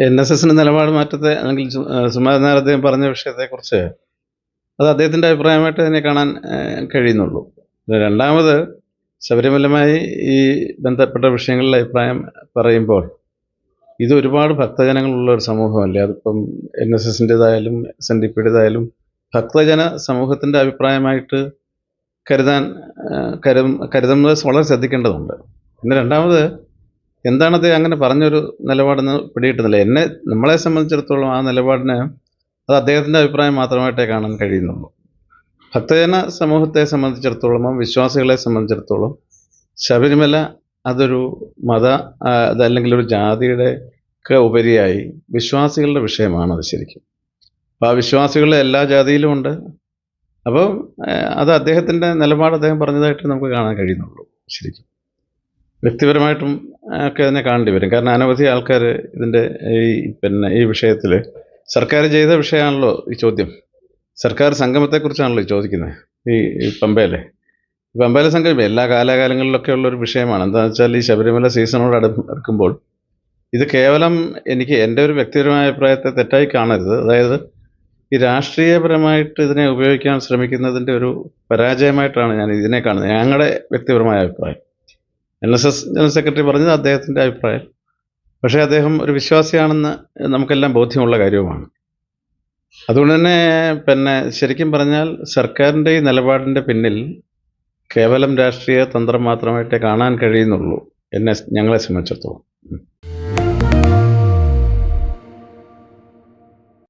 NSSന്റെ നിലപാട് മാറ്റത്തെ അല്ലെങ്കിൽ സുകുമാരൻ നായർ അദ്ദേഹം പറഞ്ഞ വിഷയത്തെക്കുറിച്ച് അത് അദ്ദേഹത്തിൻ്റെ അഭിപ്രായമായിട്ട് തന്നെ കാണാൻ കഴിയുന്നുള്ളൂ. രണ്ടാമത് ശബരിമലയുമായി ഈ ബന്ധപ്പെട്ട വിഷയങ്ങളിൽ അഭിപ്രായം പറയുമ്പോൾ ഇത് ഒരുപാട് ഭക്തജനങ്ങളുള്ള ഒരു സമൂഹമല്ലേ. അതിപ്പം NSSൻ്റെതായാലും SNDPയുടേതായാലും ഭക്തജന സമൂഹത്തിൻ്റെ അഭിപ്രായമായിട്ട് കരുതാൻ കരുതുന്നത് വളരെ ശ്രദ്ധിക്കേണ്ടതുണ്ട്. പിന്നെ രണ്ടാമത് എന്താണ് അദ്ദേഹം അങ്ങനെ പറഞ്ഞൊരു നിലപാടെന്ന് പിടികിട്ടുന്നില്ല. നമ്മളെ സംബന്ധിച്ചിടത്തോളം ആ നിലപാടിന് അത് അദ്ദേഹത്തിൻ്റെ അഭിപ്രായം മാത്രമായിട്ടേ കാണാൻ കഴിയുന്നുള്ളൂ. ഭക്തജന സമൂഹത്തെ സംബന്ധിച്ചിടത്തോളം വിശ്വാസികളെ സംബന്ധിച്ചിടത്തോളം ശബരിമല അതൊരു അതല്ലെങ്കിൽ ഒരു ജാതിയുടെ ഒക്കെ ഉപരിയായി വിശ്വാസികളുടെ വിഷയമാണത് ശരിക്കും. അപ്പോൾ ആ വിശ്വാസികൾ എല്ലാ ജാതിയിലും ഉണ്ട്. അപ്പോൾ അത് അദ്ദേഹത്തിൻ്റെ നിലപാട് അദ്ദേഹം പറഞ്ഞതായിട്ട് നമുക്ക് കാണാൻ കഴിയുന്നുള്ളൂ ശരിക്കും. വ്യക്തിപരമായിട്ടും ഒക്കെ അതിനെ കാണേണ്ടി വരും. കാരണം അനവധി ആൾക്കാർ ഇതിൻ്റെ ഈ വിഷയത്തിൽ സർക്കാർ ചെയ്ത വിഷയമാണല്ലോ ഈ ചോദ്യം. സർക്കാർ സംഗമത്തെക്കുറിച്ചാണല്ലോ ഈ ചോദിക്കുന്നത്. ഈ പമ്പയിലെ സംഗമം എല്ലാ കാലാകാലങ്ങളിലൊക്കെ ഉള്ളൊരു വിഷയമാണ്. എന്താണെന്ന് വെച്ചാൽ ഈ ശബരിമല സീസണോട് അടുക്കുമ്പോൾ ഇത് കേവലം എൻ്റെ ഒരു വ്യക്തിപരമായ അഭിപ്രായത്തെ തെറ്റായി കാണരുത്. അതായത് ഈ രാഷ്ട്രീയപരമായിട്ട് ഇതിനെ ഉപയോഗിക്കാൻ ശ്രമിക്കുന്നതിൻ്റെ ഒരു പരാജയമായിട്ടാണ് ഞാൻ ഇതിനെ കാണുന്നത്. ഞങ്ങളുടെ വ്യക്തിപരമായ അഭിപ്രായം. NSS ജനറൽ സെക്രട്ടറി പറഞ്ഞത് അദ്ദേഹത്തിൻ്റെ അഭിപ്രായം. പക്ഷേ അദ്ദേഹം ഒരു വിശ്വാസിയാണെന്ന് നമുക്കെല്ലാം ബോധ്യമുള്ള കാര്യവുമാണ്. അതുകൊണ്ട് തന്നെ ശരിക്കും പറഞ്ഞാൽ സർക്കാരിൻ്റെ ഈ നിലപാടിൻ്റെ പിന്നിൽ കേവലം രാഷ്ട്രീയ തന്ത്രം മാത്രമായിട്ടേ കാണാൻ കഴിയുന്നുള്ളൂ ഞങ്ങളെ സംബന്ധിച്ചിടത്തോളം.